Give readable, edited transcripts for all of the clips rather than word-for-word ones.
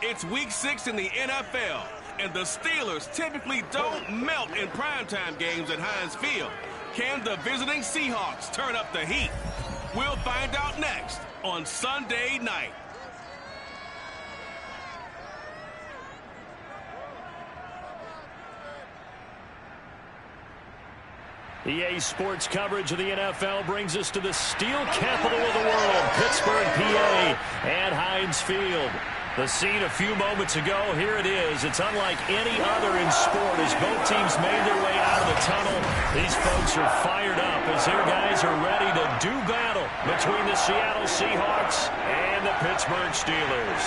It's Week 6 in the NFL, and the Steelers typically don't melt in primetime games at Heinz Field. Can the visiting Seahawks turn up the heat? We'll find out next on Sunday night. EA Sports coverage of the NFL brings us to the steel capital of the world, Pittsburgh, PA, and Heinz Field. The scene a few moments ago, here it is. It's unlike any other in sport as both teams made their way out of the tunnel. These folks are fired up as their guys are ready to do battle between the Seattle Seahawks and the Pittsburgh Steelers.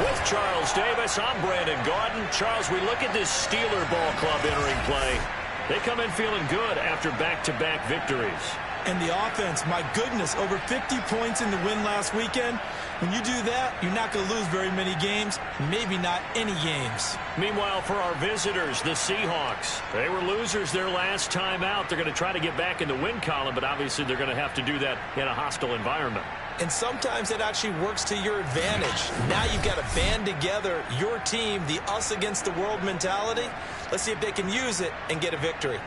With Charles Davis, I'm Brandon Gaudin. Charles, we look at this Steeler ball club entering play. They come in feeling good after back-to-back victories. And the offense, my goodness, over 50 points in the win last weekend. When you do that, you're not going to lose very many games, maybe not any games. Meanwhile, for our visitors, the Seahawks, they were losers their last time out. They're going to try to get back in the win column, but obviously they're going to have to do that in a hostile environment. And sometimes it actually works to your advantage. Now you've got to band together your team, the us against the world mentality. Let's see if they can use it and get a victory.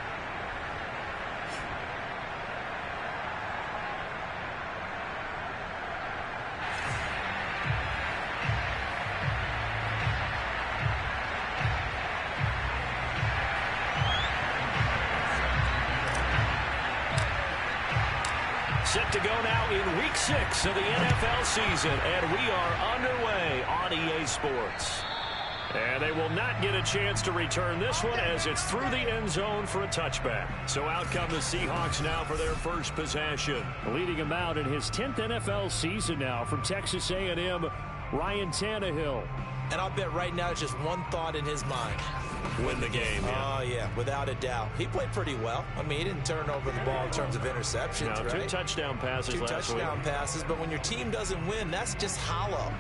Set to go now in Week 6 of the NFL season, and we are underway on EA Sports. And they will not get a chance to return this one as it's through the end zone for a touchback. So out come the Seahawks now for their first possession. Leading him out in his 10th NFL season now from Texas A&M, Ryan Tannehill. And I'll bet right now it's just one thought in his mind. Win the game. Yeah. Oh, yeah, without a doubt. He played pretty well. I mean, he didn't turn over the ball in terms of interceptions, no, right? 2 touchdown passes last week. 2 touchdown passes, but when your team doesn't win, that's just hollow.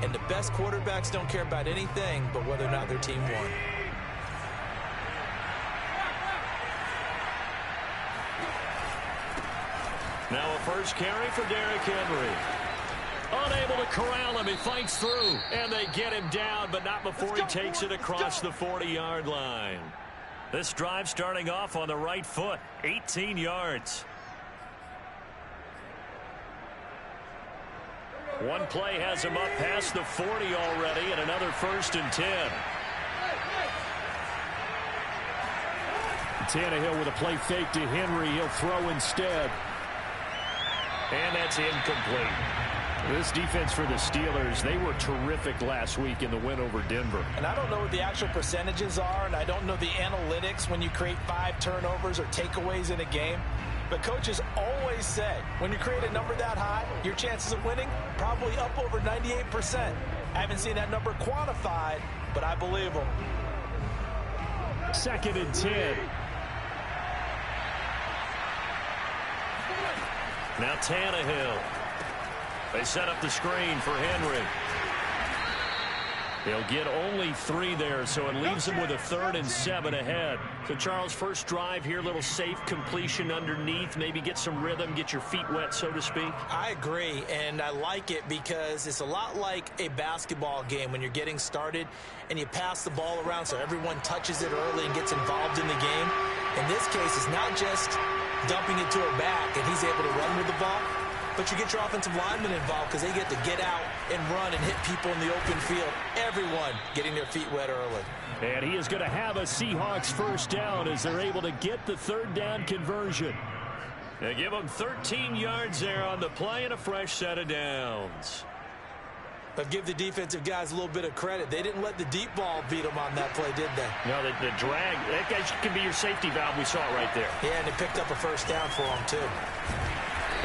And the best quarterbacks don't care about anything but whether or not their team won. Now a first carry for Derrick Henry. Unable to corral him, he fights through, and they get him down, but not before he takes it across the 40-yard line. This drive starting off on the right foot, 18 yards. One play has him up past the 40 already, and another 1st and 10. Tannehill with a play fake to Henry. He'll throw instead. And that's incomplete. This defense for the Steelers, they were terrific last week in the win over Denver. And I don't know what the actual percentages are, and I don't know the analytics when you create 5 turnovers or takeaways in a game. But coaches always say, when you create a number that high, your chances of winning probably up over 98%. I haven't seen that number quantified, but I believe them. 2nd and 10. Now Tannehill. They set up the screen for Henry. They'll get only 3 there, so it leaves them with a 3rd and 7 ahead. So, Charles, first drive here, little safe completion underneath, maybe get some rhythm, get your feet wet, so to speak. I agree, and I like it because it's a lot like a basketball game when you're getting started and you pass the ball around so everyone touches it early and gets involved in the game. In this case, it's not just dumping it to a back and he's able to run with the ball. But you get your offensive linemen involved because they get to get out and run and hit people in the open field. Everyone getting their feet wet early. And he is going to have a Seahawks first down as they're able to get the 3rd down conversion. They give them 13 yards there on the play and a fresh set of downs. But give the defensive guys a little bit of credit. They didn't let the deep ball beat them on that play, did they? No, the drag, that guy can be your safety valve. We saw it right there. Yeah, and they picked up a first down for them, too.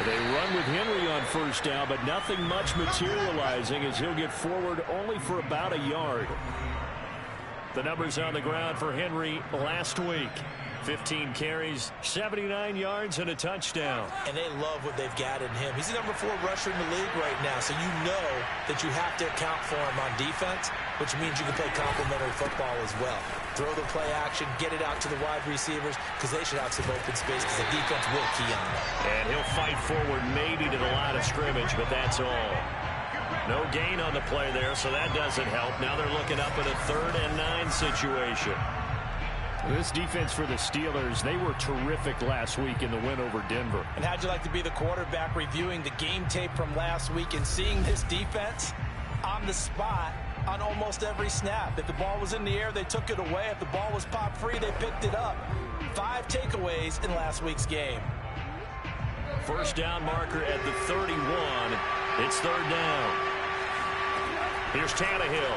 They run with Henry on first down, but nothing much materializing as he'll get forward only for about a yard. The numbers on the ground for Henry last week. 15 carries, 79 yards, and a touchdown. And they love what they've got in him. He's the number 4 rusher in the league right now, so you know that you have to account for him on defense, which means you can play complementary football as well. Throw the play action, get it out to the wide receivers, because they should have some open space, because the defense will key on that. And he'll fight forward maybe to the line of scrimmage, but that's all. No gain on the play there, so that doesn't help. Now they're looking up at a 3rd and 9 situation. This defense for the Steelers, they were terrific last week in the win over Denver. And how'd you like to be the quarterback reviewing the game tape from last week and seeing this defense on the spot on almost every snap? If the ball was in the air, they took it away. If the ball was popped free, they picked it up. 5 takeaways in last week's game. First down marker at the 31. It's 3rd down. Here's Tannehill.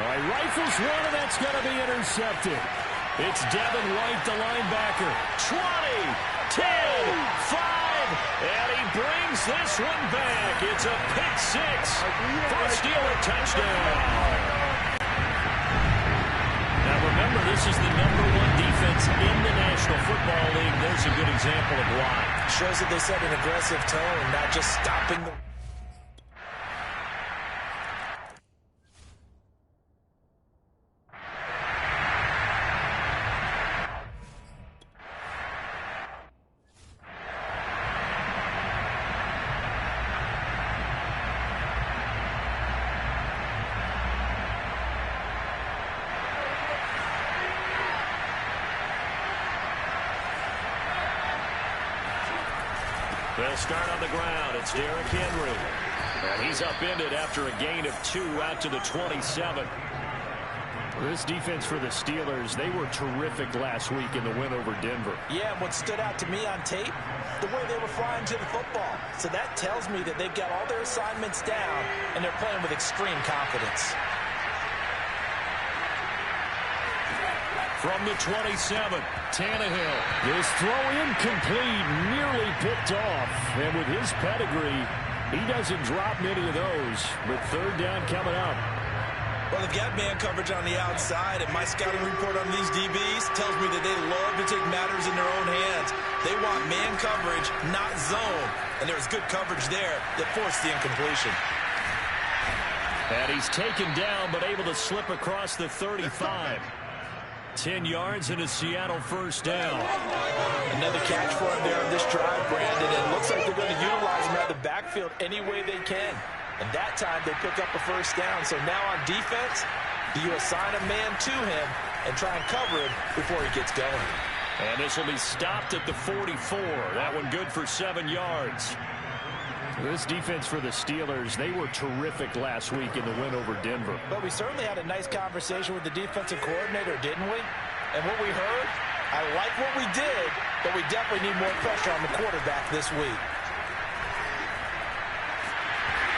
All right, rifles one, and that's going to be intercepted. It's Devin White, the linebacker. 20, 10, 5, and he brings this one back. It's a pick 6 for a Steeler touchdown. Now remember, this is the #1 defense in the National Football League. There's a good example of why. Shows that they set an aggressive tone, not just stopping the... They'll start on the ground. It's Derrick Henry. And he's upended after a gain of 2 out to the 27. This defense for the Steelers, they were terrific last week in the win over Denver. Yeah, what stood out to me on tape, the way they were flying to the football. So that tells me that they've got all their assignments down, and they're playing with extreme confidence. From the 27, Tannehill. This throw incomplete, nearly picked off. And with his pedigree, he doesn't drop many of those. But 3rd down coming up. Well, they've got man coverage on the outside, and my scouting report on these DBs tells me that they love to take matters in their own hands. They want man coverage, not zone. And there was good coverage there that forced the incompletion. And he's taken down, but able to slip across the 35. 10 yards and a Seattle first down. Another catch for him there on this drive, Brandon. And it looks like they're going to utilize him out of the backfield any way they can. And that time they pick up a first down. So now on defense, do you assign a man to him and try and cover him before he gets going? And this will be stopped at the 44. That one good for 7 yards. This defense for the Steelers, they were terrific last week in the win over Denver. But we certainly had a nice conversation with the defensive coordinator, didn't we? And what we heard, I like what we did, but we definitely need more pressure on the quarterback this week.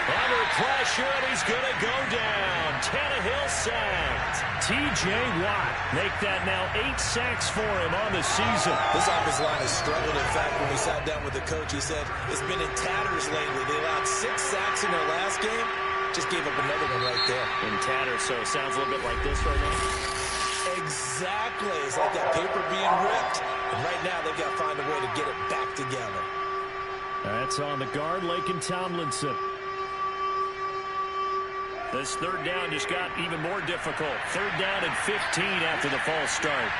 Under pressure, and he's going to go down. Tannehill sacked. T.J. Watt make that now 8 sacks for him on the season. This offensive line has struggled. In fact, when we sat down with the coach, he said it's been in tatters lately. They allowed 6 sacks in their last game. Just gave up another one right there. In tatters, so it sounds a little bit like this right now. Exactly. It's like that paper being ripped. And right now, they've got to find a way to get it back together. That's on the guard, Laken Tomlinson. This 3rd down just got even more difficult. 3rd down and 15 after the false start.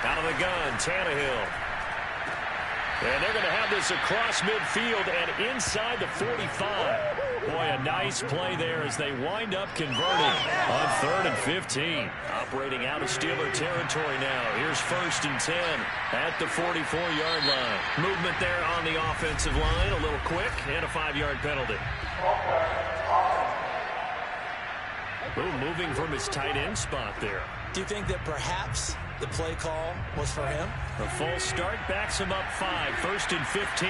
Out of the gun, Tannehill. And they're going to have this across midfield and inside the 45. Boy, a nice play there as they wind up converting on 3rd and 15. Operating out of Steeler territory now. Here's 1st and 10 at the 44-yard line. Movement there on the offensive line, a little quick, and a 5-yard penalty. Ooh, moving from his tight end spot there. Do you think that perhaps the play call was for him? The false start backs him up 5, 1st and 15.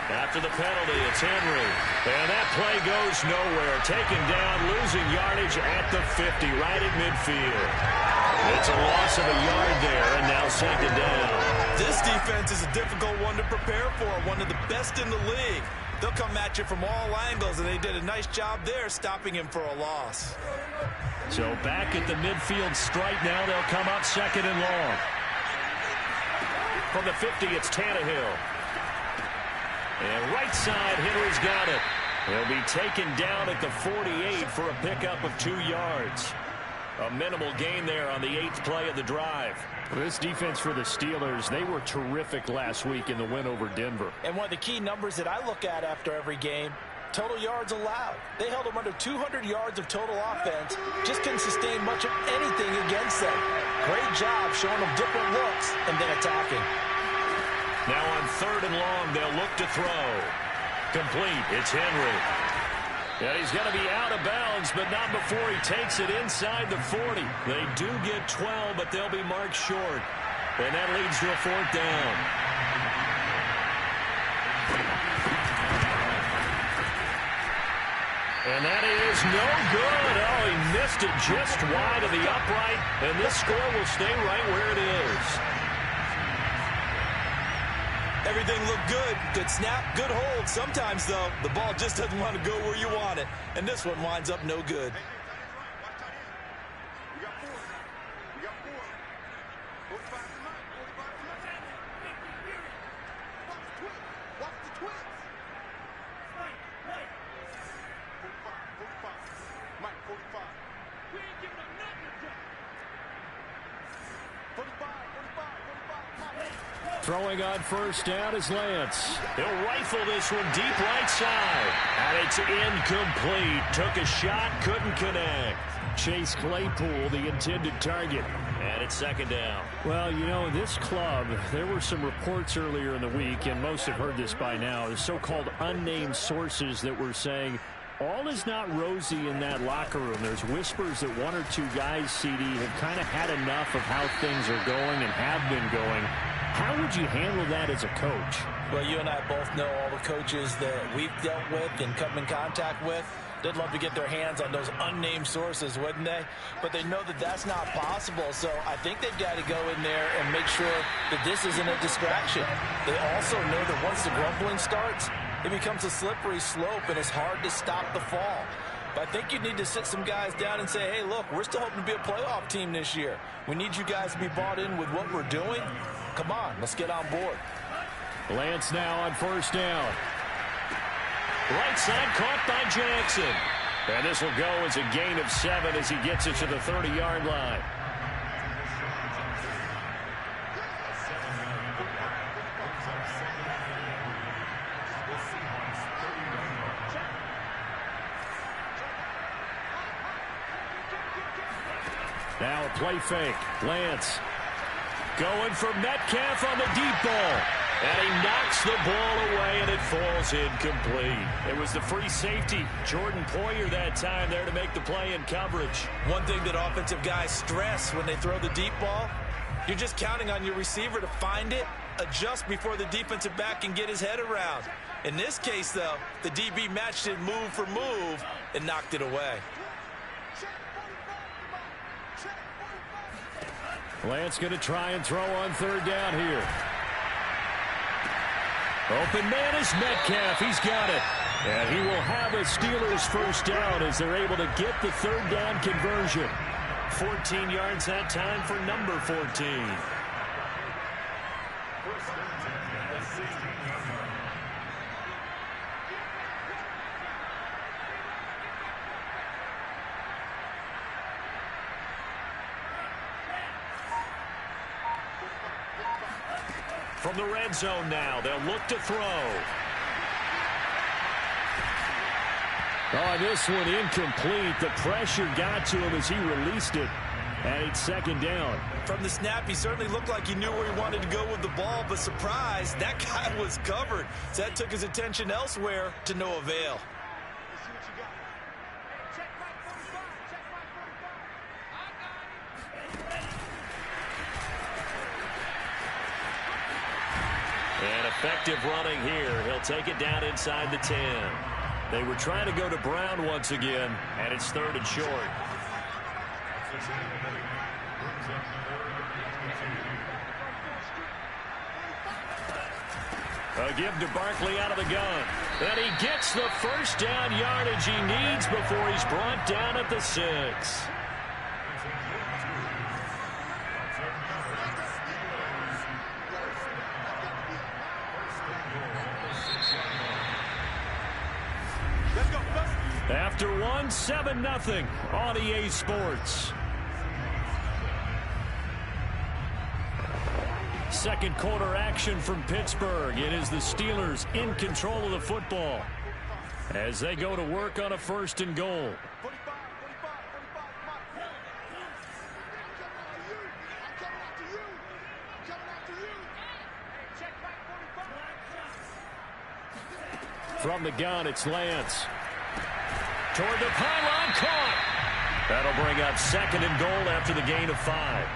After the penalty, it's Henry. And that play goes nowhere. Taken down, losing yardage at the 50, right at midfield. It's a loss of a yard there, and now 2nd down. This defense is a difficult one to prepare for, one of the best in the league. They'll come at you from all angles, and they did a nice job there stopping him for a loss. So back at the midfield stripe now, they'll come up 2nd and long. From the 50, it's Tannehill. And right side, Henry's got it. He'll be taken down at the 48 for a pickup of 2 yards. A minimal gain there on the 8th play of the drive. Well, this defense for the Steelers, they were terrific last week in the win over Denver. And one of the key numbers that I look at after every game, total yards allowed. They held them under 200 yards of total offense. Just couldn't sustain much of anything against them. Great job showing them different looks and then attacking. Now on 3rd and long, they'll look to throw. Complete. It's Henry. Yeah, he's going to be out of bounds, but not before he takes it inside the 40. They do get 12, but they'll be marked short. And that leads to a 4th down. And that is no good. Oh, he missed it just wide of the upright, and this score will stay right where it is. Everything looked good. Good snap, good hold. Sometimes, though, the ball just doesn't want to go where you want it. And this one winds up no good. Throwing on 1st down is Lance. He'll rifle this one deep right side. And it's incomplete. Took a shot, couldn't connect. Chase Claypool, the intended target. And it's 2nd down. Well, you know, this club, there were some reports earlier in the week, and most have heard this by now, the so-called unnamed sources that were saying all is not rosy in that locker room. There's whispers that 1 or 2 guys, CD, have kind of had enough of how things are going and have been going. How would you handle that as a coach? Well, you and I both know all the coaches that we've dealt with and come in contact with. They'd love to get their hands on those unnamed sources, wouldn't they? But they know that that's not possible, so I think they've got to go in there and make sure that this isn't a distraction. They also know that once the grumbling starts, it becomes a slippery slope, and it's hard to stop the fall. But I think you need to sit some guys down and say, hey, look, we're still hoping to be a playoff team this year. We need you guys to be bought in with what we're doing. Come on, let's get on board. Lance now on 1st down. Right side caught by Jackson. And this will go as a gain of 7 as he gets it to the 30-yard line. Now a play fake. Lance going for Metcalf on the deep ball. And he knocks the ball away, and it falls incomplete. It was the free safety, Jordan Poyer, that time there to make the play in coverage. One thing that offensive guys stress when they throw the deep ball, you're just counting on your receiver to find it, adjust before the defensive back can get his head around. In this case, though, the DB matched it move for move and knocked it away. Lance going to try and throw on 3rd down here. Open man is Metcalf. He's got it. And he will have a Steelers 1st down as they're able to get the 3rd down conversion. 14 yards that time for number 14. From the red zone now, they'll look to throw. Oh, this one incomplete. The pressure got to him as he released it. And it's 2nd down. From the snap, he certainly looked like he knew where he wanted to go with the ball, but surprise, that guy was covered. So that took his attention elsewhere to no avail. And effective running here. He'll take it down inside the 10. They were trying to go to Brown once again, and it's 3rd and short. A give to Barkley out of the gun. And he gets the 1st down yardage he needs before he's brought down at the 6. After one, 7-0 on EA Sports. second quarter action from Pittsburgh. It is the Steelers in control of the football as they go to work on a 1st and goal. From the gun, it's Lance. Toward the pylon, caught. That'll bring up 2nd and goal after the gain of 5.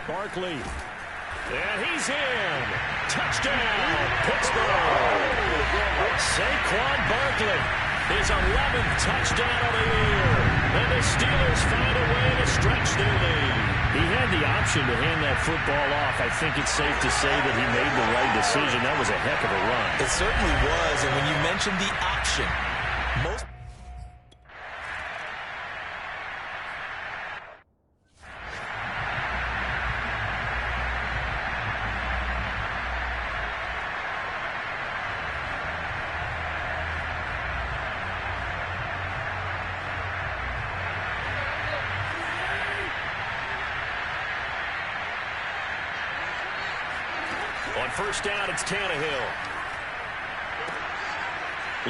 Barkley. And he's in. Touchdown, Pittsburgh. Saquon Barkley, his 11th touchdown of the year. And the Steelers find a way to stretch their lead. He had the option to hand that football off. I think it's safe to say that he made the right decision. That was a heck of a run. It certainly was. And when you mentioned the option, most... On 1st down, it's Tannehill.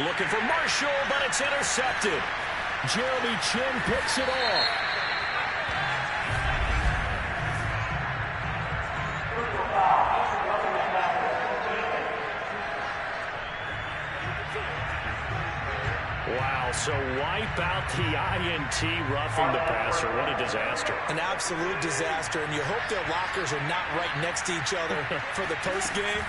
Looking for Marshall, but it's intercepted. Jeremy Chin picks it off. Wow, so wipe out the INT, roughing the passer. What a disaster. An absolute disaster, and you hope their lockers are not right next to each other for the postgame.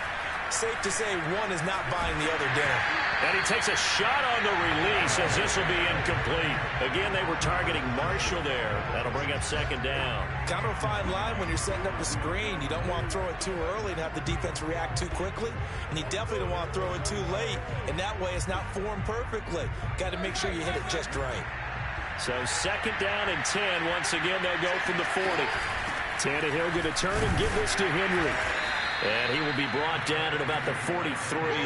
Safe to say one is not buying the other dinner. And he takes a shot on the release as this will be incomplete. Again, they were targeting Marshall there. That'll bring up 2nd down. Kind of a fine line when you're setting up a screen. You don't want to throw it too early and have the defense react too quickly. And you definitely don't want to throw it too late. And that way it's not formed perfectly. Got to make sure you hit it just right. So 2nd down and 10. Once again, they'll go from the 40. Tannehill going to turn and give this to Henry. And he will be brought down at about the 43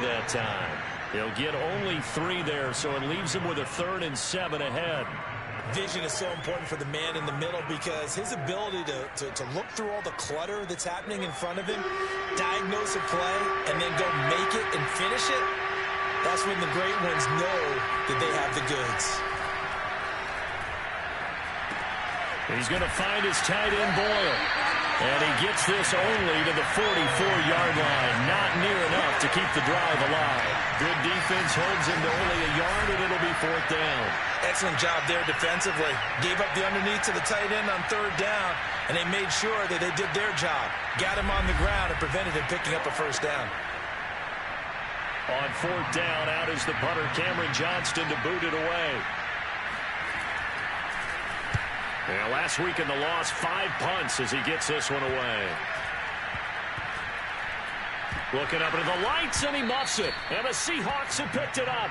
that time. He'll get only 3 there, so it leaves him with a 3rd and 7 ahead. Vision is so important for the man in the middle because his ability to look through all the clutter that's happening in front of him, diagnose a play, and then go make it and finish it, that's when the great ones know that they have the goods. He's going to find his tight end Boyle. And he gets this only to the 44-yard line. Not near enough to keep the drive alive. Good defense holds him to only a yard, and it'll be 4th down. Excellent job there defensively. Gave up the underneath to the tight end on 3rd down, and they made sure that they did their job. Got him on the ground and prevented him picking up a 1st down. On 4th down, out is the punter, Cameron Johnston, to boot it away. Yeah, last week in the loss, 5 punts as he gets this one away. Looking up into the lights, and he muffs it. And the Seahawks have picked it up.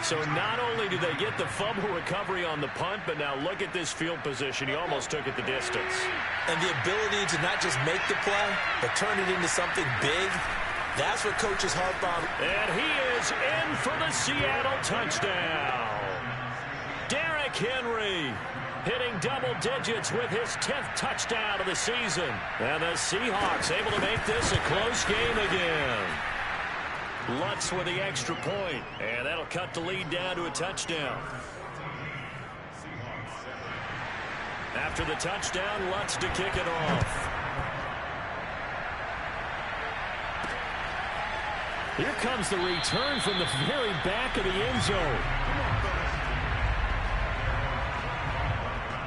So not only do they get the fumble recovery on the punt, but now look at this field position. He almost took it the distance. And the ability to not just make the play, but turn it into something big, that's what coaches harp on. And he is in for the Seattle touchdown. Derrick Henry hitting double digits with his 10th touchdown of the season. And the Seahawks able to make this a close game again. Lutz with the extra point, and that'll cut the lead down to a touchdown. After the touchdown, Lutz to kick it off. Here comes the return from the very back of the end zone.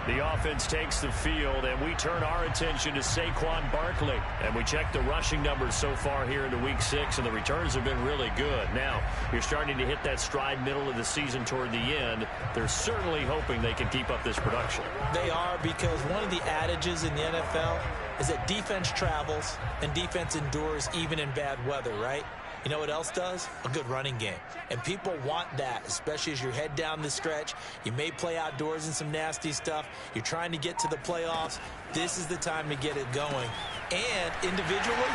The offense takes the field, and we turn our attention to Saquon Barkley. And we check the rushing numbers so far here into Week 6, and the returns have been really good. Now, you're starting to hit that stride middle of the season toward the end. They're certainly hoping they can keep up this production. They are, because one of the adages in the NFL is that defense travels and defense endures even in bad weather, right? You know what else does? A good running game. And people want that, especially as you head down the stretch. You may play outdoors in some nasty stuff. You're trying to get to the playoffs. This is the time to get it going. And individually,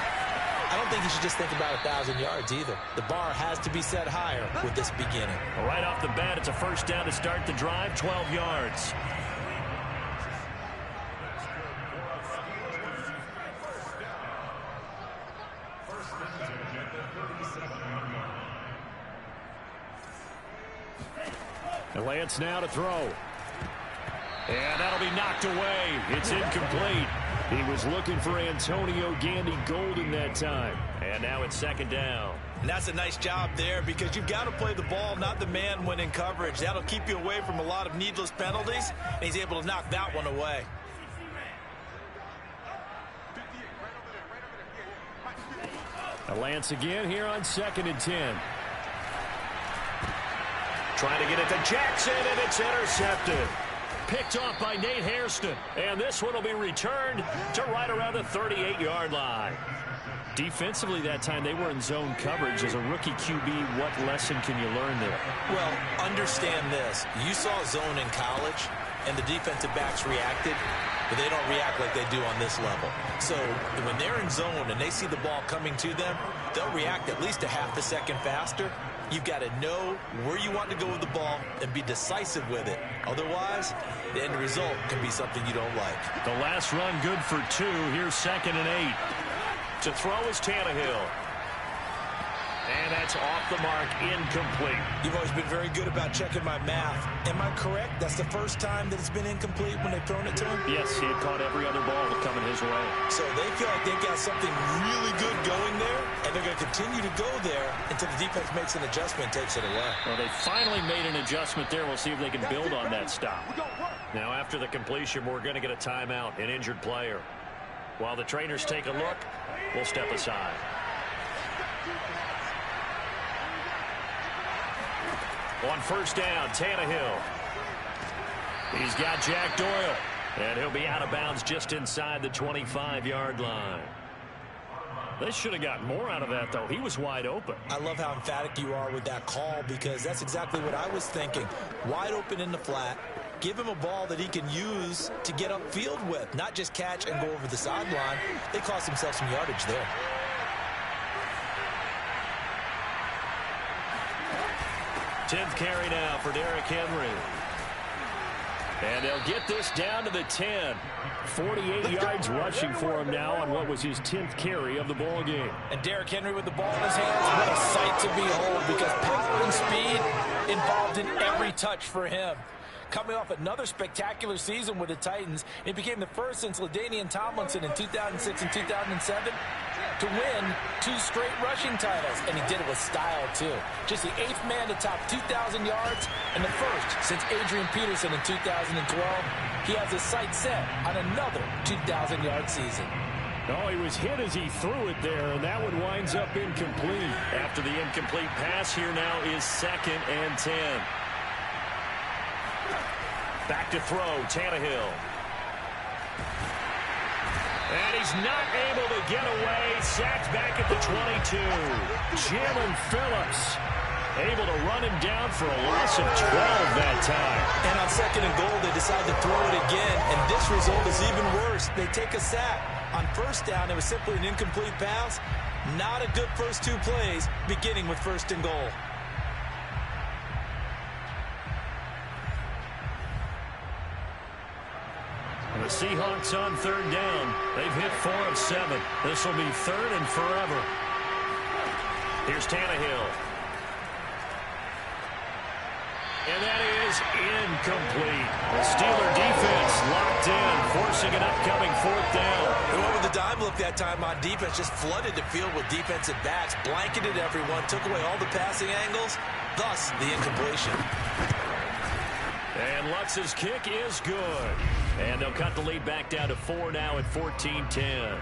I don't think he should just think about 1,000 yards either. The bar has to be set higher with this beginning. Right off the bat, it's a first down to start the drive, 12 yards. And Lance now to throw. And that'll be knocked away. It's incomplete. He was looking for Antonio Gandy Golden that time. And now it's second down. And that's a nice job there because you've got to play the ball, not the man when in coverage. That'll keep you away from a lot of needless penalties, and he's able to knock that one away. Lance again here on 2nd and 10. Trying to get it to Jackson, and it's intercepted. Picked off by Nate Hairston. And this one will be returned to right around the 38-yard line. Defensively that time, they were in zone coverage. As a rookie QB, what lesson can you learn there? Well, understand this. You saw zone in college, and the defensive backs reacted, but they don't react like they do on this level. So when they're in zone and they see the ball coming to them, they'll react at least a half a second faster. You've got to know where you want to go with the ball and be decisive with it. Otherwise, the end result can be something you don't like. The last run good for 2. Here's 2nd and 8. To throw is Tannehill. And that's off the mark, incomplete. You've always been very good about checking my math. Am I correct? That's the first time that it's been incomplete when they've thrown it to him? Yes, he had caught every other ball coming his way. So they feel like they've got something really good going there, and they're going to continue to go there until the defense makes an adjustment and takes it away. Well, they finally made an adjustment there. We'll see if they can build on that stop. Now, after the completion, we're going to get a timeout, an injured player. While the trainers take a look, we'll step aside. On first down, Tannehill. He's got Jack Doyle. And he'll be out of bounds just inside the 25-yard line. They should have gotten more out of that, though. He was wide open. I love how emphatic you are with that call because that's exactly what I was thinking. Wide open in the flat. Give him a ball that he can use to get upfield with, not just catch and go over the sideline. They cost themselves some yardage there. 10th carry now for Derrick Henry. And they'll get this down to the 10. 48 yards rushing for him now on what was his 10th carry of the ball game. And Derrick Henry with the ball in his hands, what a sight to behold because power and speed involved in every touch for him. Coming off another spectacular season with the Titans, it became the first since LaDainian Tomlinson in 2006 and 2007 to win 2 straight rushing titles, and he did it with style, too. Just the 8th man to top 2,000 yards and the first since Adrian Peterson in 2012. He has his sights set on another 2,000-yard season. Oh, he was hit as he threw it there, and that one winds up incomplete. After the incomplete pass, here now is 2nd and 10. Back to throw, Tannehill. And he's not able to get away. Sacked back at the 22. Jalen Phillips able to run him down for a loss of 12 that time. And on 2nd and goal, they decide to throw it again, and this result is even worse. They take a sack. On first down, it was simply an incomplete pass. Not a good first 2 plays, beginning with 1st and goal. The Seahawks on 3rd down. They've hit 4 of 7. This will be 3rd and forever. Here's Tannehill. And that is incomplete. The Steeler defense locked in, forcing an upcoming 4th down. They went with the dime look that time on defense, just flooded the field with defensive backs, blanketed everyone, took away all the passing angles, thus the incompletion. And Lutz's kick is good. And they'll cut the lead back down to 4 now at 14-10.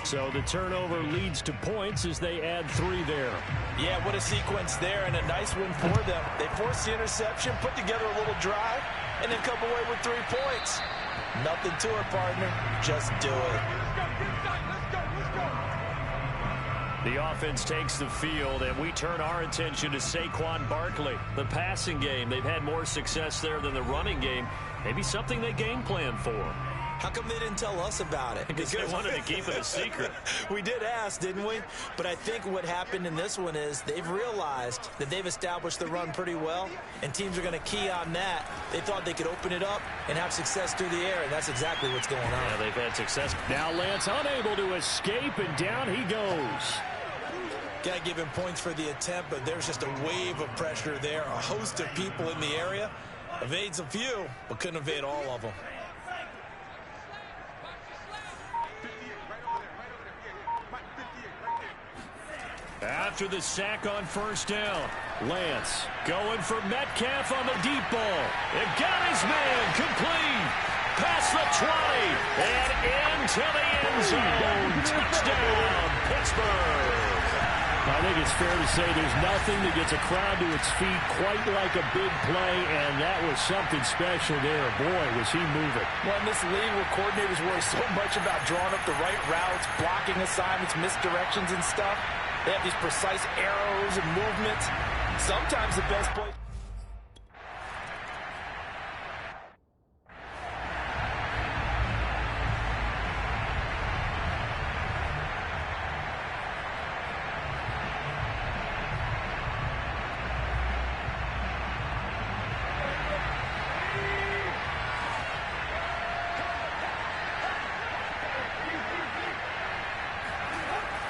So the turnover leads to points as they add 3 there. Yeah, what a sequence there, and a nice win for them. They forced the interception, put together a little drive, and then come away with 3 points. Nothing to it, partner. Just do it. The offense takes the field, and we turn our attention to Saquon Barkley. The passing game, they've had more success there than the running game. Maybe something they game plan for. How come they didn't tell us about it? Because they wanted to keep it a secret. We did ask, didn't we? But I think what happened in this one is they've realized that they've established the run pretty well, and teams are going to key on that. They thought they could open it up and have success through the air, and that's exactly what's going on. Yeah, they've had success. Now Lance unable to escape, and down he goes. Got to give him points for the attempt, but there's just a wave of pressure there. A host of people in the area. Evades a few, but couldn't evade all of them. After the sack on first down, Lance going for Metcalf on the deep ball. It got his man complete. Past the 20 and into the end zone. Touchdown, Pittsburgh. I think it's fair to say there's nothing that gets a crowd to its feet quite like a big play, and that was something special there. Boy, was he moving. Well, in this league where coordinators worry so much about drawing up the right routes, blocking assignments, misdirections and stuff, they have these precise arrows and movements. Sometimes the best play.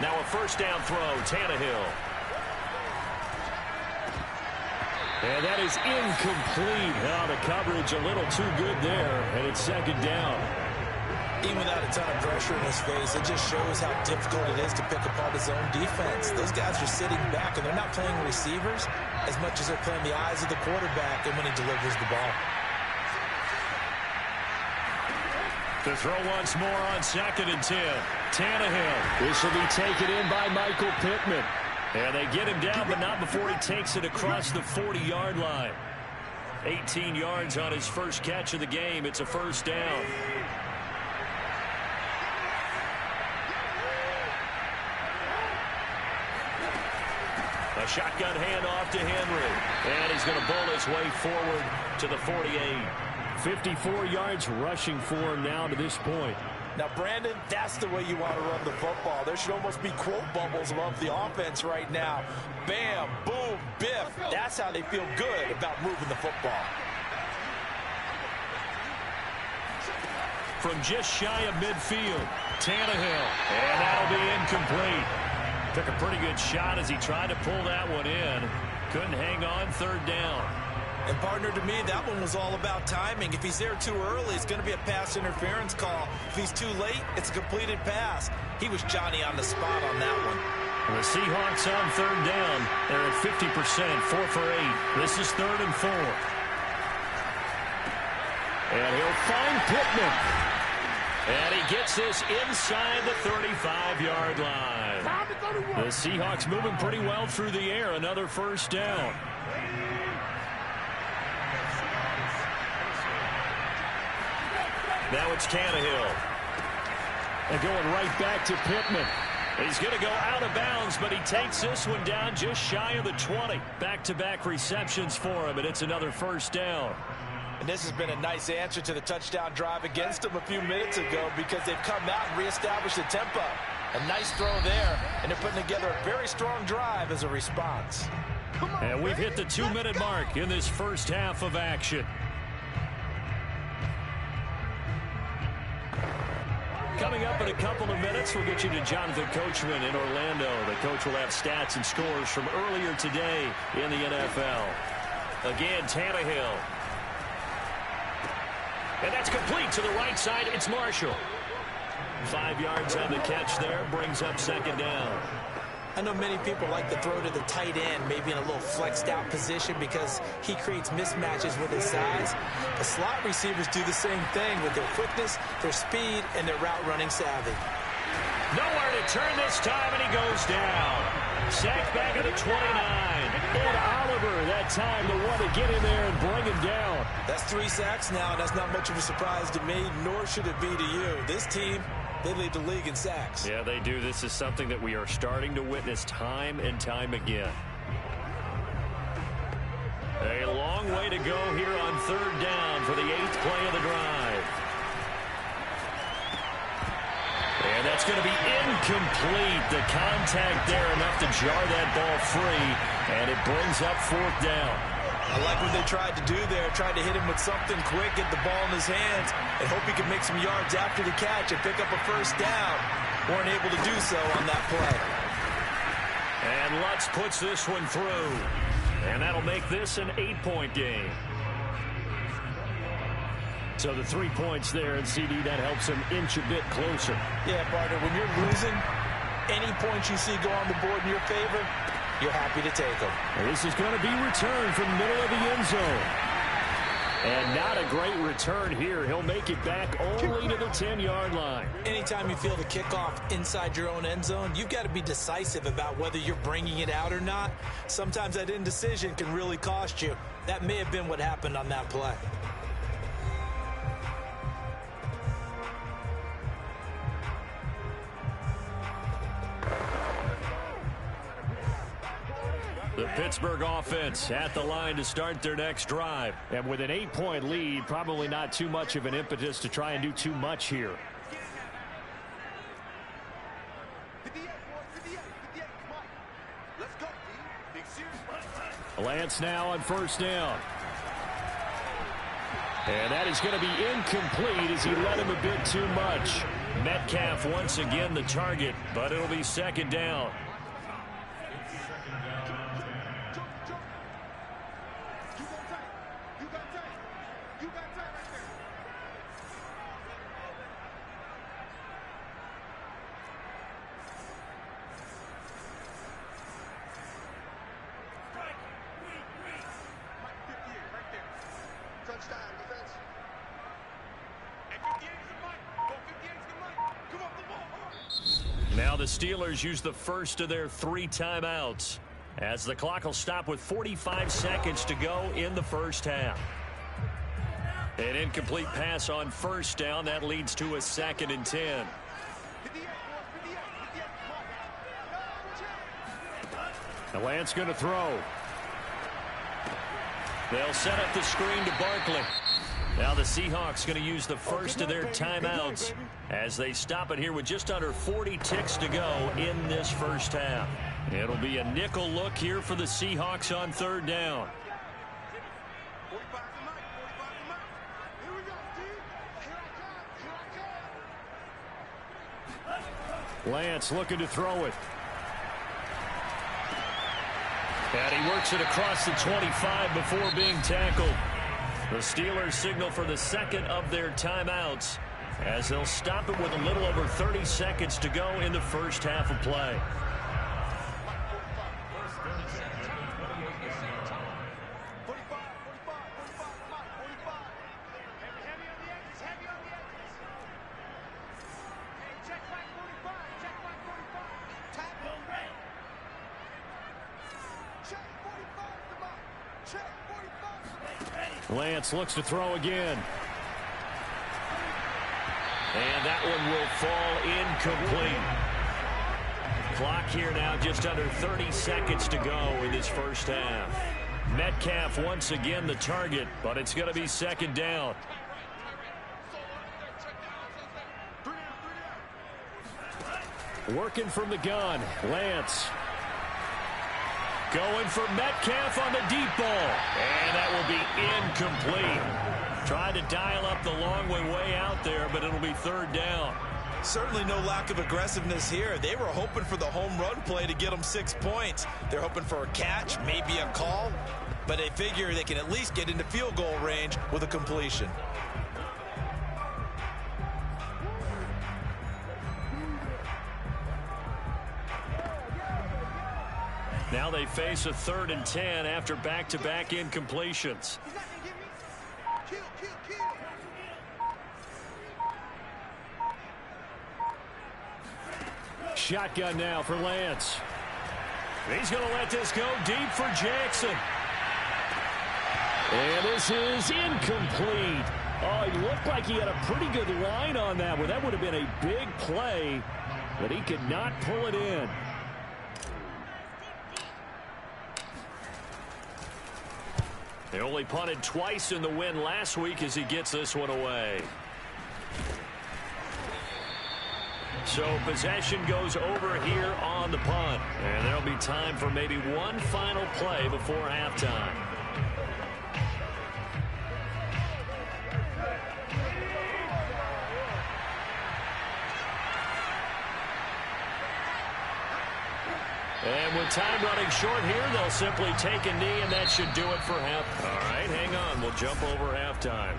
Now a first down throw, Tannehill. And that is incomplete. Now the coverage a little too good there, and it's second down. Even without a ton of pressure in his face, it just shows how difficult it is to pick apart his own defense. Those guys are sitting back, and they're not playing receivers as much as they're playing the eyes of the quarterback and when he delivers the ball. The throw once more on 2nd and 10. Tannehill. This will be taken in by Michael Pittman. And they get him down, but not before he takes it across the 40-yard line. 18 yards on his first catch of the game. It's a first down. A shotgun handoff to Henry. And he's going to bowl his way forward to the 48. 54 yards rushing for him now to this point. Now, Brandon, that's the way you want to run the football. There should almost be quote bubbles above the offense right now. Bam, boom, biff. That's how they feel good about moving the football. From just shy of midfield, Tannehill. And that'll be incomplete. Took a pretty good shot as he tried to pull that one in. Couldn't hang on, third down. And, partner, to me, that one was all about timing. If he's there too early, it's going to be a pass interference call. If he's too late, it's a completed pass. He was Johnny on the spot on that one. The Seahawks on third down. They're at 50%, 4 for 8. This is 3rd and 4. And he'll find Pittman. And he gets this inside the 35-yard line. The Seahawks moving pretty well through the air. Another first down. Now it's Tannehill. And going right back to Pittman. He's going to go out of bounds, but he takes this one down just shy of the 20. Back-to-back receptions for him, and it's another first down. And this has been a nice answer to the touchdown drive against them a few minutes ago because they've come out and reestablished the tempo. A nice throw there, and they're putting together a very strong drive as a response. And we've hit the 2-minute mark in this first half of action. Coming up in a couple of minutes, we'll get you to Jonathan Coachman in Orlando. The coach will have stats and scores from earlier today in the NFL. Again, Tannehill. And that's complete to the right side. It's Marshall. 5 yards on the catch there. Brings up second down. I know many people like to throw to the tight end, maybe in a little flexed out position because he creates mismatches with his size. The slot receivers do the same thing with their quickness, their speed, and their route running savvy. Nowhere to turn this time, and he goes down. Sacked back at the 29. Ed Oliver that time to want to get in there and bring him down. That's 3 sacks now, and that's not much of a surprise to me, nor should it be to you. This team, they lead the league in sacks. Yeah, they do. This is something that we are starting to witness time and time again. A long way to go here on third down for the 8th play of the drive. And that's going to be incomplete. The contact there enough to jar that ball free, and it brings up 4th down. I like what they tried to do there, tried to hit him with something quick, get the ball in his hands, and hope he could make some yards after the catch and pick up a 1st down. Weren't able to do so on that play. And Lutz puts this one through. And that'll make this an 8-point game. So the 3 points there, and CD, that helps him inch a bit closer. Yeah, partner, when you're losing, any points you see go on the board in your favor, you're happy to take them. And this is going to be returned from the middle of the end zone. And not a great return here. He'll make it back only to the 10-yard line. Anytime you feel the kickoff inside your own end zone, you've got to be decisive about whether you're bringing it out or not. Sometimes that indecision can really cost you. That may have been what happened on that play. The Pittsburgh offense at the line to start their next drive. And with an 8-point lead, probably not too much of an impetus to try and do too much here. Lance now on 1st down. And that is going to be incomplete as he led him a bit too much. Metcalf once again the target, but it'll be 2nd down. Now the Steelers use the first of their 3 timeouts as the clock will stop with 45 seconds to go in the first half. An incomplete pass on 1st down. That leads to a 2nd and 10. And Lance going to throw. They'll set up the screen to Barkley. Now the Seahawks going to use the first of their timeouts as they stop it here with just under 40 ticks to go in this first half. It'll be a nickel look here for the Seahawks on 3rd down. Lance looking to throw it. And he works it across the 25 before being tackled. The Steelers signal for the 2nd of their timeouts as they'll stop it with a little over 30 seconds to go in the first half of play. Lance looks to throw again. And that one will fall incomplete. Clock here now just under 30 seconds to go in this first half. Metcalf once again the target, but it's going to be 2nd down. Working from the gun, Lance. Going for Metcalf on the deep ball. And that will be incomplete. Trying to dial up the long way out there, but it'll be 3rd down. Certainly no lack of aggressiveness here. They were hoping for the home run play to get them 6 points. They're hoping for a catch, maybe a call, but they figure they can at least get into field goal range with a completion. Now they face a 3rd and 10 after back-to-back incompletions. Shotgun now for Lance. He's going to let this go deep for Jackson. And this is incomplete. Oh, he looked like he had a pretty good line on that one. That would have been a big play, but he could not pull it in. They only punted twice in the win last week as he gets this one away. So possession goes over here on the punt. And there'll be time for maybe one final play before halftime. And with time running short here, they'll simply take a knee, and that should do it for half. All right, hang on. We'll jump over halftime.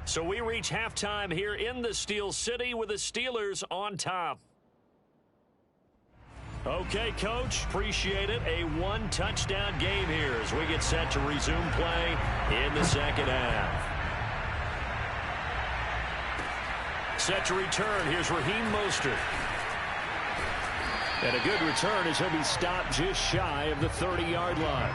So we reach halftime here in the Steel City with the Steelers on top. Okay, Coach, appreciate it. A one-touchdown game here as we get set to resume play in the second half. Set to return. Here's Raheem Mostert. And a good return as he'll be stopped just shy of the 30-yard line.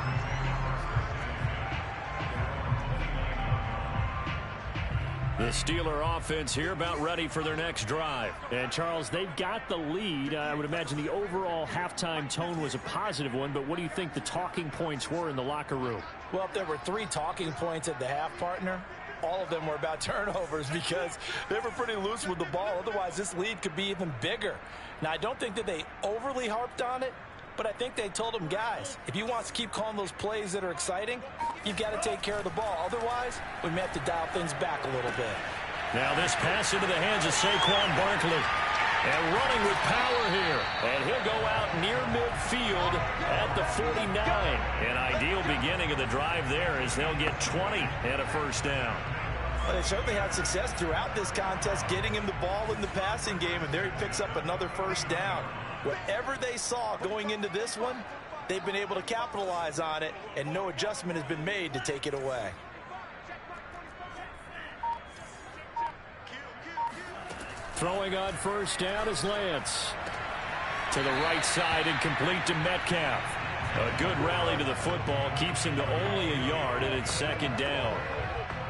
The Steeler offense here about ready for their next drive. And, Charles, they've got the lead. I would imagine the overall halftime tone was a positive one, but what do you think the talking points were in the locker room? Well, if there were 3 talking points at the half, partner, all of them were about turnovers because they were pretty loose with the ball. Otherwise, this lead could be even bigger. Now, I don't think that they overly harped on it, but I think they told them, guys, if you want to keep calling those plays that are exciting, you've got to take care of the ball. Otherwise, we may have to dial things back a little bit. Now this pass into the hands of Saquon Barkley. And running with power here. And he'll go out near midfield at the 49. An ideal beginning of the drive there as they'll get 20 and a first down. Well, they certainly had success throughout this contest getting him the ball in the passing game, and there he picks up another first down. Whatever they saw going into this one, they've been able to capitalize on it, and no adjustment has been made to take it away. Throwing on first down is Lance. To the right side and complete to Metcalf. A good rally to the football keeps him to only a yard, and it's second down.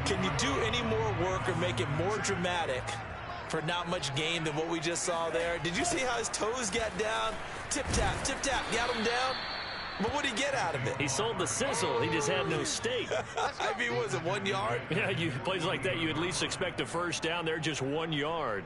Can you do any more work or make it more dramatic for not much gain than what we just saw there? Did you see how his toes got down? Tip-tap, got him down. But what did he get out of it? He sold the sizzle. He just had no steak. I mean, was it 1 yard? Yeah, plays like that, you at least expect a first down. They're just 1 yard.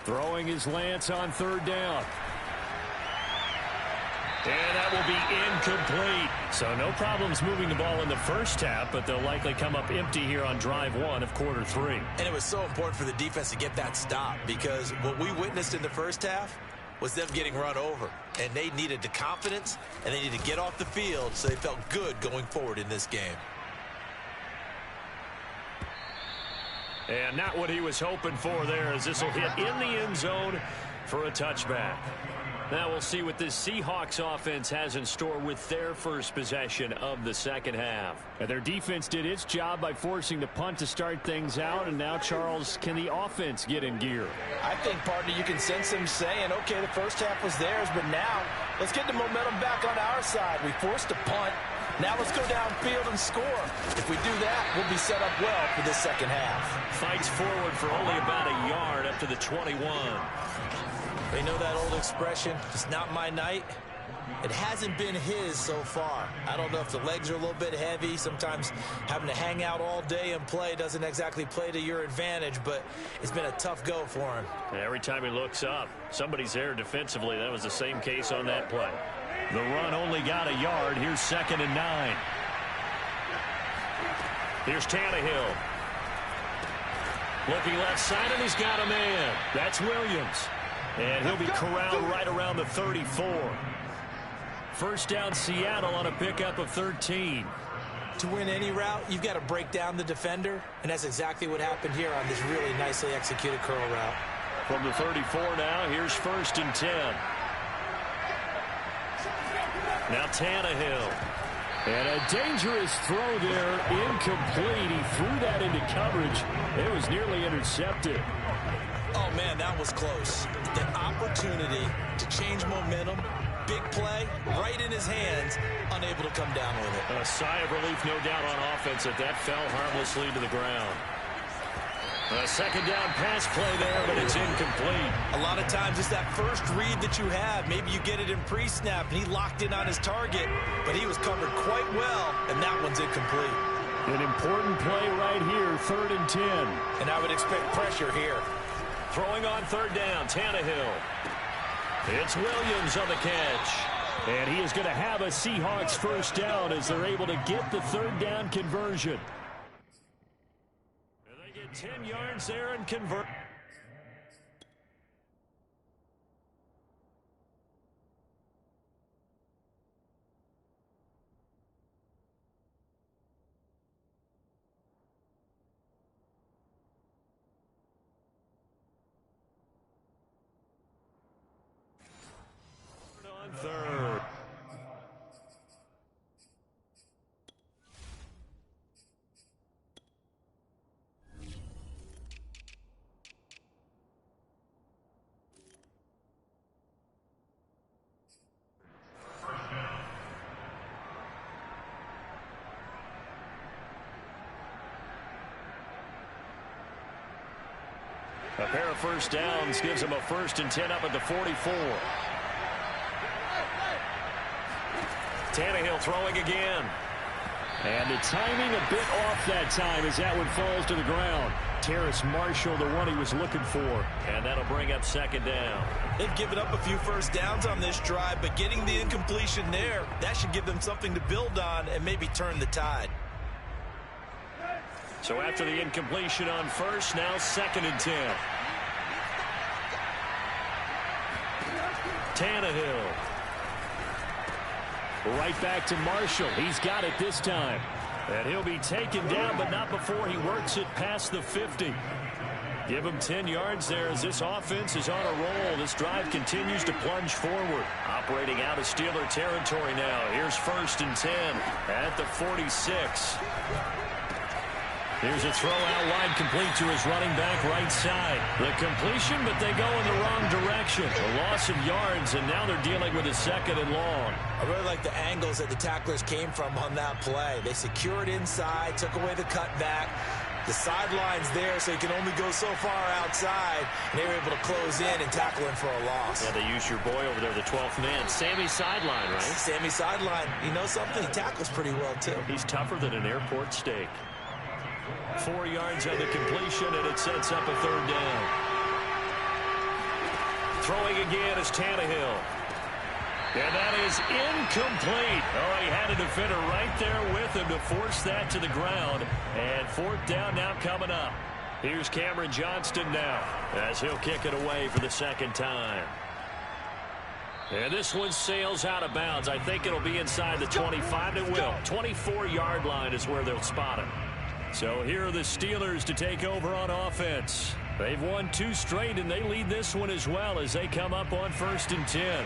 Throwing is Lance on third down. And that will be incomplete. So no problems moving the ball in the first half, but they'll likely come up empty here on drive 1 of quarter 3. And it was so important for the defense to get that stop because what we witnessed in the first half was them getting run over. And they needed the confidence, and they needed to get off the field so they felt good going forward in this game. And not what he was hoping for there as this will hit in the end zone for a touchback. Now we'll see what this Seahawks offense has in store with their first possession of the second half. And their defense did its job by forcing the punt to start things out. And now, Charles, can the offense get in gear? I think, partner, you can sense them saying, okay, the first half was theirs, but now let's get the momentum back on our side. We forced a punt. Now let's go downfield and score. If we do that, we'll be set up well for this second half. Fights forward for only about a yard up to the 21. They know that old expression, it's not my night. It hasn't been his so far. I don't know if the legs are a little bit heavy. Sometimes having to hang out all day and play doesn't exactly play to your advantage, but it's been a tough go for him. Every time he looks up, somebody's there defensively. That was the same case on that play. The run only got a yard. Here's 2nd and 9. Here's Tannehill. Looking left side, and he's got a man. That's Williams. And he'll be corralled right around the 34. First down, Seattle on a pickup of 13. To win any route, you've got to break down the defender, and that's exactly what happened here on this really nicely executed curl route. From the 34 now, here's 1st and 10. Now Tannehill. And a dangerous throw there, incomplete. He threw that into coverage. It was nearly intercepted. Oh, man, that was close. The opportunity to change momentum big play right in his hands, unable to come down with it. A sigh of relief, no doubt, on offense that fell harmlessly to the ground. A second down pass play there, but it's incomplete. A lot of times it's that first read that you have. Maybe you get it in pre-snap, and he locked in on his target, but he was covered quite well, and that one's incomplete. An important play right here, 3rd and 10. And I would expect pressure here. Throwing on 3rd down, Tannehill. It's Williams on the catch. And he is going to have a Seahawks first down as they're able to get the 3rd down conversion. 10 yards there and convert. On 3rd. A pair of first downs gives him a 1st and 10 up at the 44. Tannehill throwing again. And the timing a bit off that time as that one falls to the ground. Terrace Marshall, the one he was looking for. And that'll bring up 2nd down. They've given up a few first downs on this drive, but getting the incompletion there, that should give them something to build on and maybe turn the tide. So after the incompletion on 1st, now 2nd and 10. Tannehill. Right back to Marshall. He's got it this time. And he'll be taken down, but not before he works it past the 50. Give him 10 yards there as this offense is on a roll. This drive continues to plunge forward. Operating out of Steeler territory now. Here's 1st and 10 at the 46. Here's a throw out wide, complete to his running back right side. The completion, but they go in the wrong direction. A loss of yards, and now they're dealing with a 2nd and long. I really like the angles that the tacklers came from on that play. They secured inside, took away the cutback. The sideline's there, so he can only go so far outside. And they were able to close in and tackle him for a loss. Yeah, they use your boy over there, the 12th man. Sammy Sideline, right? Sammy Sideline. You know something? He tackles pretty well, too. He's tougher than an airport steak. 4 yards on the completion, and it sets up a 3rd down. Throwing again is Tannehill. And that is incomplete. Oh, he had a defender right there with him to force that to the ground. And 4th down now coming up. Here's Cameron Johnston now as he'll kick it away for the 2nd time. And this one sails out of bounds. I think it'll be inside the 25. It will. 24-yard line is where they'll spot him. So here are the Steelers to take over on offense. They've won 2 straight, and they lead this one as well as they come up on 1st and 10.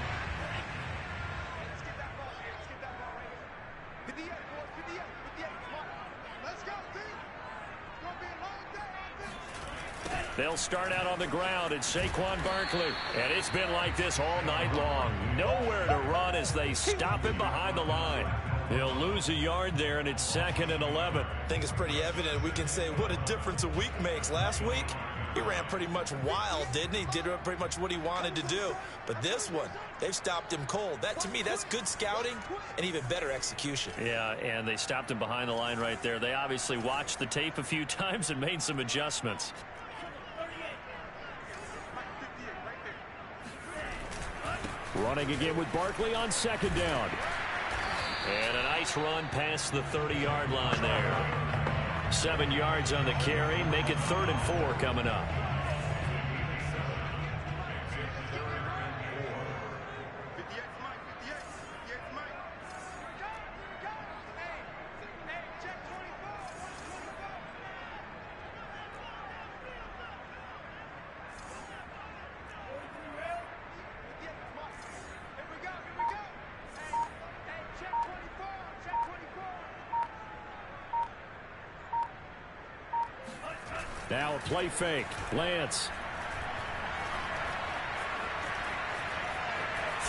They'll start out on the ground. It's Saquon Barkley. And it's been like this all night long. Nowhere to run as they stop him behind the line. He'll lose a yard there, and it's 2nd and 11. I think it's pretty evident. We can say what a difference a week makes. Last week, he ran pretty much wild, didn't he? Did pretty much what he wanted to do. But this one, they've stopped him cold. That, to me, that's good scouting and even better execution. Yeah, and they stopped him behind the line right there. They obviously watched the tape a few times and made some adjustments. Running again with Barkley on 2nd down. And a nice run past the 30-yard line there. 7 yards on the carry. Make it 3rd and 4 coming up. Now a play fake. Lance.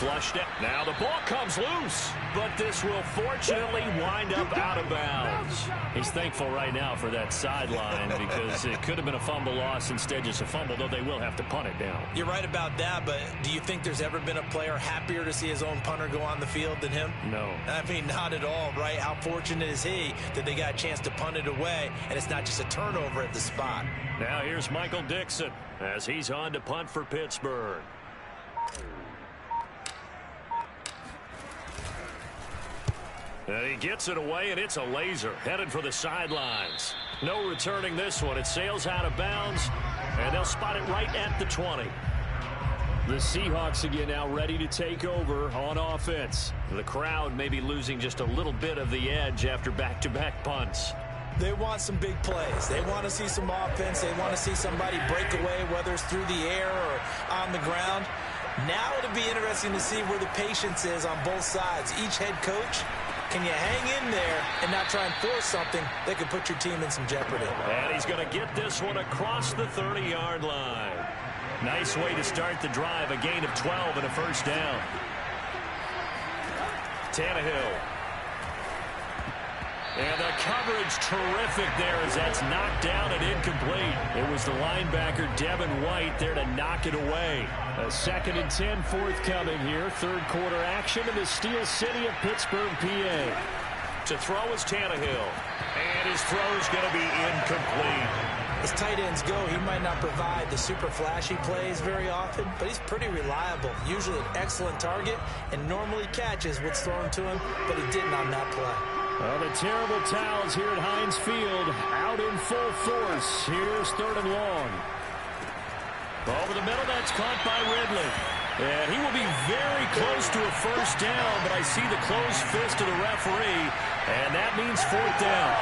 Flushed it. Now the ball comes loose, but this will fortunately wind up out of bounds. He's thankful right now for that sideline because it could have been a fumble loss, instead just a fumble, though they will have to punt it down. You're right about that, but do you think there's ever been a player happier to see his own punter go on the field than him? No. I mean, not at all, right? How fortunate is he that they got a chance to punt it away, and it's not just a turnover at the spot. Now here's Michael Dixon as he's on to punt for Pittsburgh. And he gets it away, and it's a laser headed for the sidelines. No returning this one. It sails out of bounds, and they'll spot it right at the 20. The Seahawks again now ready to take over on offense. The crowd may be losing just a little bit of the edge after back-to-back punts. They want some big plays. They want to see some offense. They want to see somebody break away, whether it's through the air or on the ground. Now it'll be interesting to see where the patience is on both sides. Each head coach, can you hang in there and not try and force something that could put your team in some jeopardy? And he's going to get this one across the 30-yard line. Nice way to start the drive, a gain of 12 and a first down. Tannehill. And the coverage terrific there as that's knocked down and incomplete. It was the linebacker, Devin White, there to knock it away. A 2nd and 10 forthcoming here. Third quarter action in the Steel City of Pittsburgh, PA. To throw is Tannehill. And his throw's going to be incomplete. As tight ends go, he might not provide the super flashy plays very often, but he's pretty reliable. Usually an excellent target and normally catches what's thrown to him, but he didn't on that play. Well, the terrible towels here at Heinz Field out in full force. Here's 3rd and long. Over the middle, that's caught by Ridley. And he will be very close to a first down, but I see the closed fist of the referee, and that means 4th down.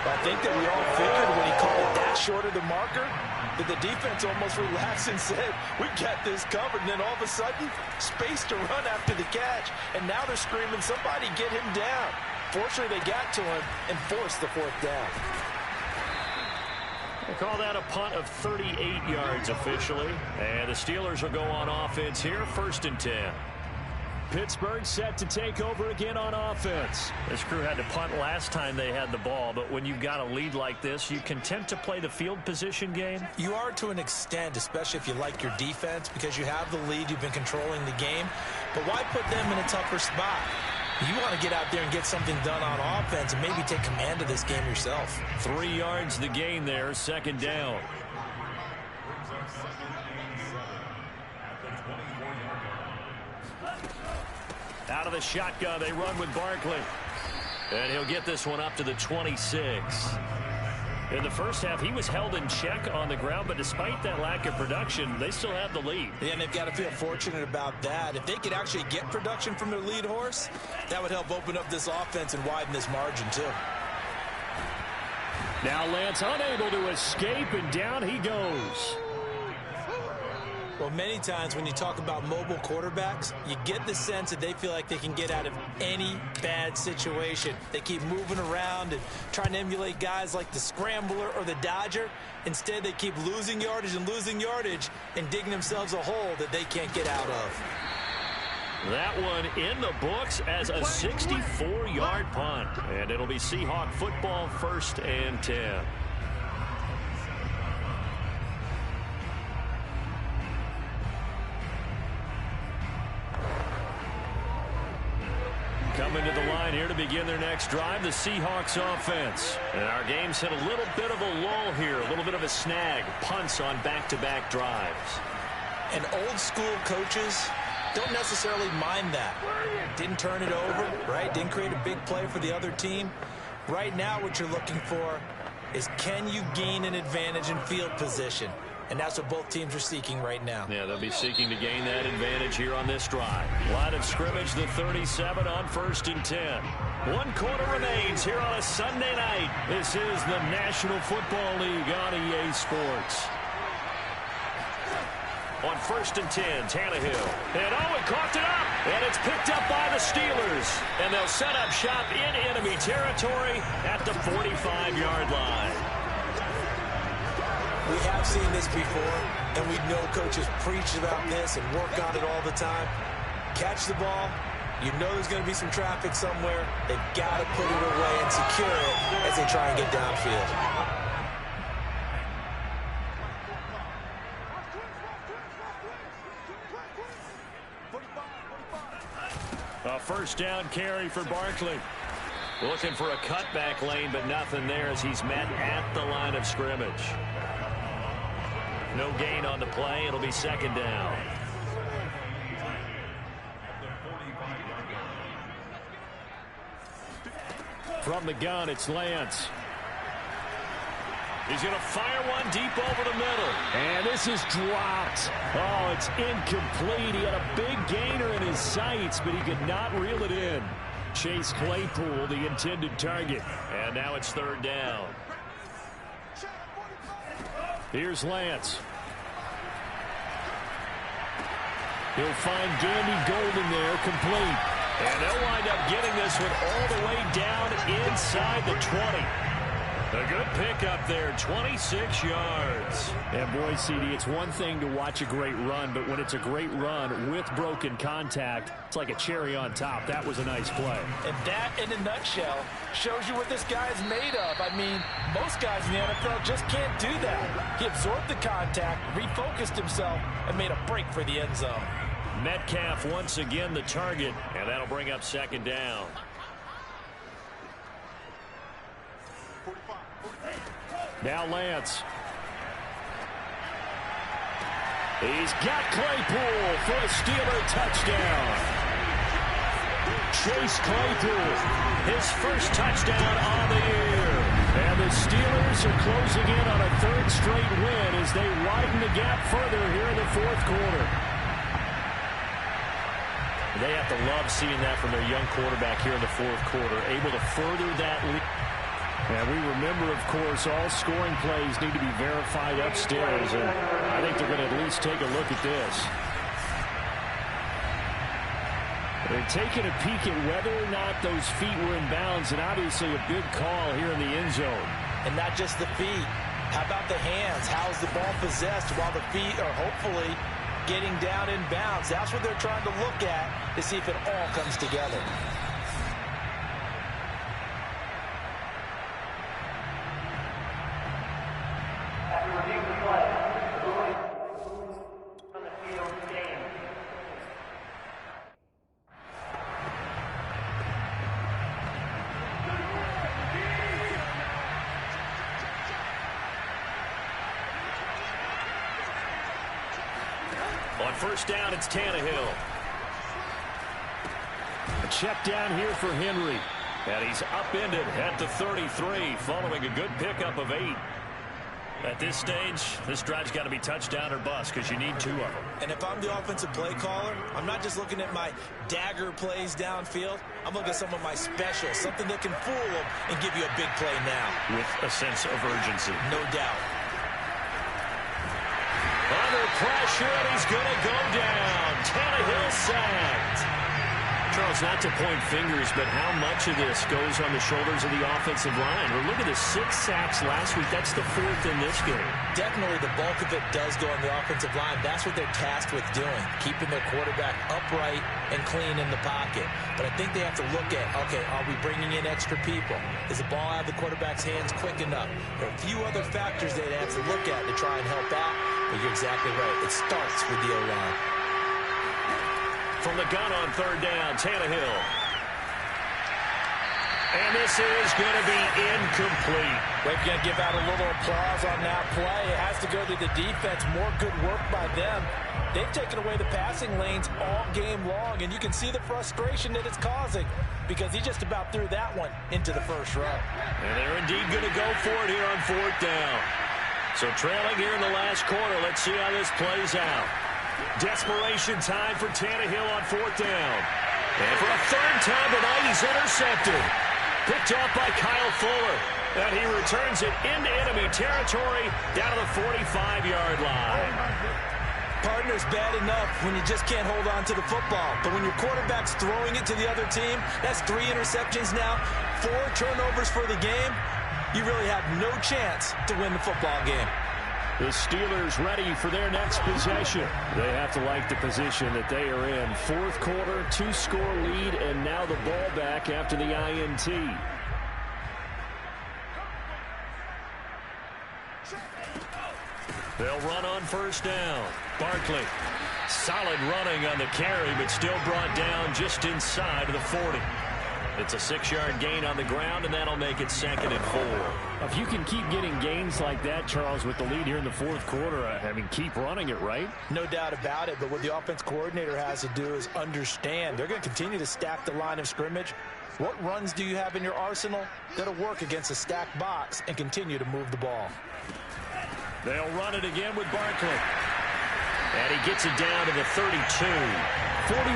I think that we all figured when he called it that short of the marker that the defense almost relaxed and said, we got this covered. And then all of a sudden, space to run after the catch. And now they're screaming, somebody get him down. Fortunately, they got to him and forced the 4th down. They call that a punt of 38 yards officially. And the Steelers will go on offense here, 1st and 10. Pittsburgh set to take over again on offense. This crew had to punt last time they had the ball, but when you've got a lead like this, you content to play the field position game? You are to an extent, especially if you like your defense, because you have the lead, you've been controlling the game. But why put them in a tougher spot? You want to get out there and get something done on offense and maybe take command of this game yourself. 3 yards the gain there, 2nd down. Out of the shotgun, they run with Barkley. And he'll get this one up to the 26. In the first half, he was held in check on the ground, but despite that lack of production, they still have the lead. Yeah, and they've got to feel fortunate about that. If they could actually get production from their lead horse, that would help open up this offense and widen this margin, too. Now Lance unable to escape, and down he goes. Well, many times when you talk about mobile quarterbacks, you get the sense that they feel like they can get out of any bad situation. They keep moving around and trying to emulate guys like the Scrambler or the Dodger. Instead, they keep losing yardage and digging themselves a hole that they can't get out of. That one in the books as a 64-yard punt. And it'll be Seahawk football, 1st and 10. Coming to the line here to begin their next drive, the Seahawks offense. And our game's hit a little bit of a lull here, a little bit of a snag. Punts on back-to-back drives. And old school coaches don't necessarily mind that. Didn't turn it over, right? Didn't create a big play for the other team. Right now what you're looking for is, can you gain an advantage in field position? And that's what both teams are seeking right now. Yeah, they'll be seeking to gain that advantage here on this drive. Line of scrimmage, the 37 on 1st and 10. 1 quarter remains here on a Sunday night. This is the National Football League on EA Sports. On 1st and 10, Tannehill. And Owen coughed it up. And it's picked up by the Steelers. And they'll set up shop in enemy territory at the 45-yard line. We have seen this before, and we know coaches preach about this and work on it all the time. catch the ball. You know there's going to be some traffic somewhere. They've got to put it away and secure it as they try and get downfield. A first down carry for Barkley. Looking for a cutback lane, but nothing there as he's met at the line of scrimmage. No gain on the play. It'll be second down. From the gun, it's Lance. He's going to fire one deep over the middle. And this is dropped. Oh, it's incomplete. He had a big gainer in his sights, but he could not reel it in. Chase Claypool, the intended target. And now it's third down. Here's Lance. He'll find Gandy Golden there, complete. And they'll wind up getting this one all the way down inside the 20. A good pickup there, 26 yards. And boy, CD, it's one thing to watch a great run, but when it's a great run with broken contact, it's like a cherry on top. That was a nice play. And that, in a nutshell, shows you what this guy is made of. I mean, most guys in the NFL just can't do that. He absorbed the contact, refocused himself, and made a break for the end zone. Metcalf once again the target, and that'll bring up second down. Now Lance. He's got Claypool for a Steeler touchdown. Chase Claypool, his first touchdown on the year. And the Steelers are closing in on a third straight win as they widen the gap further here in the fourth quarter. They have to love seeing that from their young quarterback here in the fourth quarter, able to further that lead. And we remember, of course, all scoring plays need to be verified upstairs, and I think they're going to at least take a look at this. They're taking a peek at whether or not those feet were in bounds, and obviously a big call here in the end zone. And not just the feet. How about the hands? How's the ball possessed while the feet are hopefully getting down in bounds? That's what they're trying to look at to see if it all comes together. On first down, it's Tannehill. A check down here for Henry. And he's upended at the 33 following a good pickup of 8. At this stage, this drive's got to be touchdown or bust because you need 2 of them. And if I'm the offensive play caller, I'm not just looking at my dagger plays downfield. I'm looking at some of my specials, something that can fool them and give you a big play now. With a sense of urgency. No doubt. Under pressure, and he's going to go down. Tannehill sacked. Charles, not to point fingers, but how much of this goes on the shoulders of the offensive line? Well, look at the 6 sacks last week. That's the 4th in this game. Definitely the bulk of it does go on the offensive line. That's what they're tasked with doing, keeping their quarterback upright and clean in the pocket. But I think they have to look at, okay, are we bringing in extra people? Is the ball out of the quarterback's hands quick enough? There are a few other factors they'd have to look at to try and help out. But you're exactly right. It starts with the O-line. From the gun on third down, Tannehill. And this is going to be incomplete. They're going to give out a little applause on that play. It has to go to the defense. More good work by them. They've taken away the passing lanes all game long, and you can see the frustration that it's causing because he just about threw that one into the first row. And they're indeed going to go for it here on fourth down. So trailing here in the last quarter, let's see how this plays out. Desperation time for Tannehill on fourth down. And for a third time tonight, he's intercepted. Picked up by Kyle Fuller. And he returns it into enemy territory down to the 45-yard line. Partner's bad enough when you just can't hold on to the football. But when your quarterback's throwing it to the other team, that's 3 interceptions now, 4 turnovers for the game. You really have no chance to win the football game. The Steelers ready for their next possession. They have to like the position that they are in. Fourth quarter, 2-score lead, and now the ball back after the INT. They'll run on first down. Barkley, solid running on the carry, but still brought down just inside of the 40. It's a 6-yard gain on the ground, and that'll make it 2nd and 4. If you can keep getting gains like that, Charles, with the lead here in the fourth quarter, I mean, keep running it, right? No doubt about it, but what the offense coordinator has to do is understand they're going to continue to stack the line of scrimmage. What runs do you have in your arsenal that'll work against a stacked box and continue to move the ball? They'll run it again with Barkley. And he gets it down to the 32. 41.